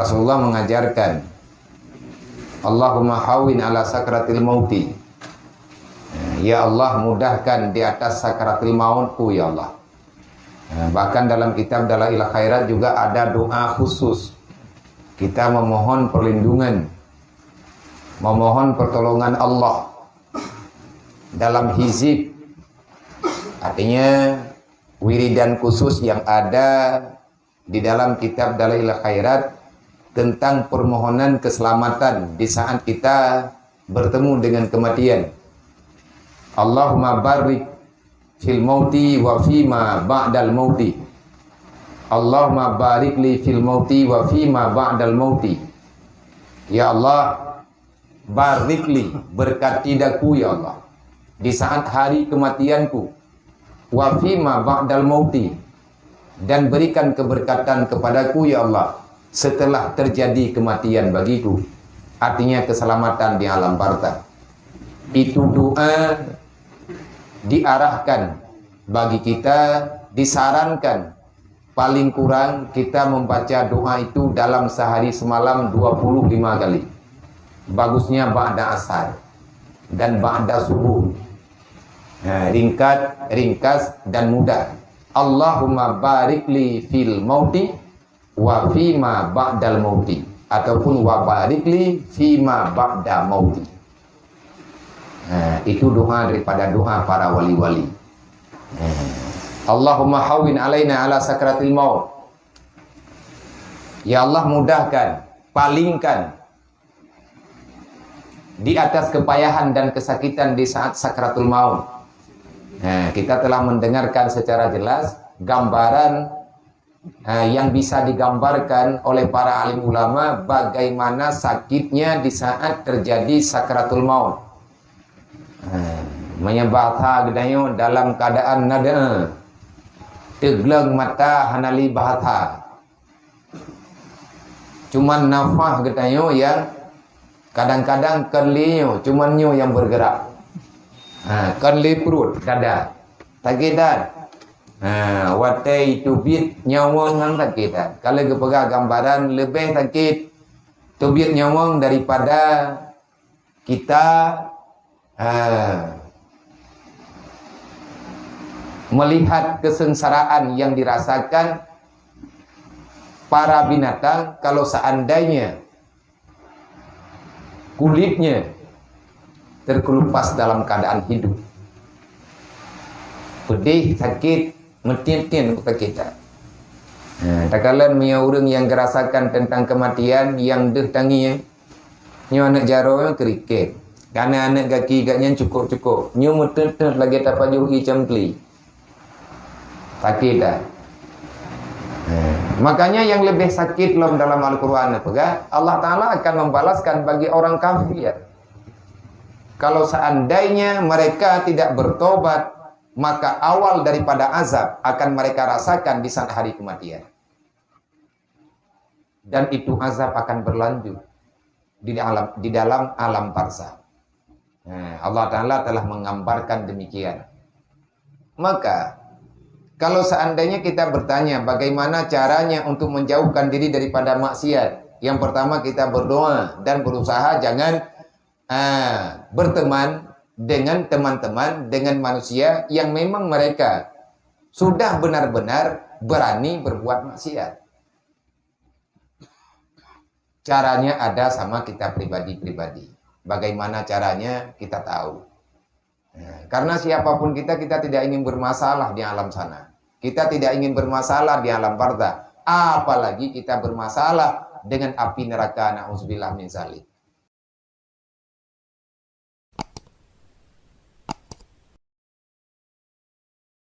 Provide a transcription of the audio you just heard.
Rasulullah mengajarkan, Allahumma hawin ala sakratil mauti. Ya Allah, mudahkan di atas sakratil mautku ya Allah. Bahkan dalam kitab Dalail Khairat juga ada doa khusus. Kita memohon perlindungan, memohon pertolongan Allah dalam hizib. Artinya wiridan khusus yang ada di dalam kitab Dalail Khairat tentang permohonan keselamatan di saat kita bertemu dengan kematian. Allahumma barik fil mauti wa fima ba'dal mauti. Allahumma barik li fil mauti wa fima ba'dal mauti. Ya Allah, barik li, berkati daku ya Allah di saat hari kematianku, wa fima ba'dal mauti, dan berikan keberkatan kepadaku ya Allah setelah terjadi kematian bagiku. Artinya keselamatan di alam barzakh. Itu doa diarahkan bagi kita, disarankan paling kurang kita membaca doa itu dalam sehari semalam 25 kali. Bagusnya ba'da asar dan ba'da subuh. Ringkas dan mudah. Allahumma barik li fil mauti wa fima ba'dal mauti, ataupun wa barik li fima ba'da mauti. Itu doa daripada doa para wali-wali. Allahumma hawin alaina ala sakratil maut. Ya Allah, mudahkan, palingkan di atas kepayahan dan kesakitan di saat sakratul maut. Kita telah mendengarkan secara jelas gambaran yang bisa digambarkan oleh para alim ulama bagaimana sakitnya di saat terjadi sakratul maut. Menyebabkan gedayo dalam keadaan nada, tegleng mata hanali bahatha. Cuman nafah gedayo yang kadang-kadang kenliyo, cuman nyo yang bergerak. Kenli perut dada, tagidan. Watai tubit nyawang yang sakit. Kalau kepegang gambaran lebih sakit tubit nyawang daripada kita melihat kesengsaraan yang dirasakan para binatang kalau seandainya kulitnya terkelupas dalam keadaan hidup. Pedih, sakit, metian-tian kata kita. Tak kala punya orang yang merasakan tentang kematian yang detangi nyo anak jaro kerikit. Karena anak kaki gaknya cukup-cukup. Nyo mutet lagi dapat juhi cempli. Sakit dah. Makanya yang lebih sakit dalam Al-Quran apa? Allah Ta'ala akan membalaskan bagi orang kafir. Kalau seandainya mereka tidak bertobat, maka awal daripada azab akan mereka rasakan di saat hari kematian. Dan itu azab akan berlanjut di dalam alam barzakh. Allah Ta'ala telah menggambarkan demikian. Maka kalau seandainya kita bertanya bagaimana caranya untuk menjauhkan diri daripada maksiat, yang pertama kita berdoa dan berusaha jangan berteman dengan teman-teman, dengan manusia yang memang mereka sudah benar-benar berani berbuat maksiat. Caranya ada sama kita pribadi-pribadi. Bagaimana caranya kita tahu. Karena siapapun kita tidak ingin bermasalah di alam sana. Kita tidak ingin bermasalah di alam barzakh. Apalagi kita bermasalah dengan api neraka, na'udzubillah min dzalik.